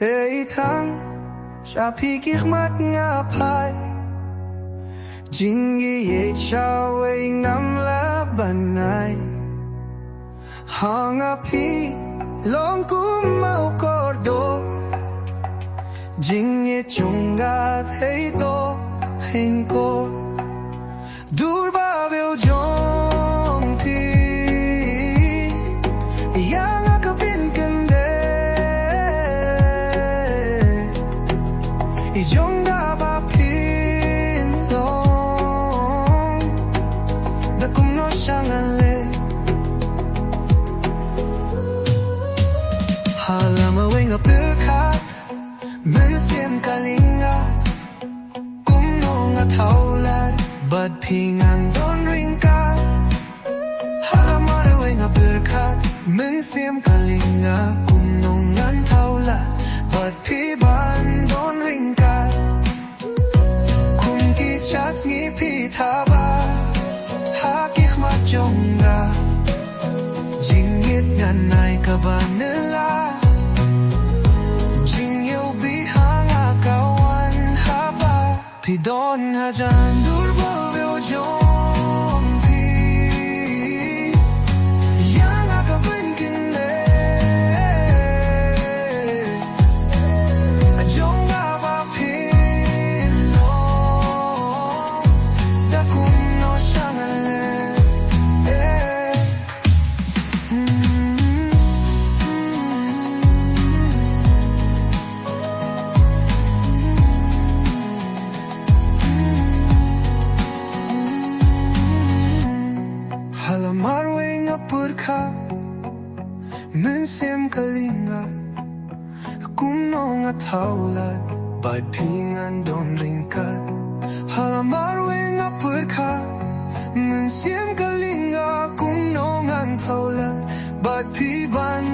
Tei thang sha pikir mat ngapai jingi ye chawe ngam la banai hang api long kum mau kordo jing ye chunga thei to khin ko dur ba beo jong thi yang ka pin kan de i jong da ba pin long da kum no shang ale halama wing up the car men sim kalinga kum no nga thaulat but ping ang don ring ka halama wing up the car men sim kalinga kum no ngan thaulat but pi ban don ring ka kum Kjat Sngi Phi Thaba ha kik ma jonga jing yet ngan nai ka banela Pi don hajan durbo beo jong pi yang aga pin kin le jong aba pin long da kun no shangale Marwing apurka men sem kalinga kum no nga thaulat bai pingan don ringka hala marwing apurka men sem kalinga kum no nga thaulat bai pi ban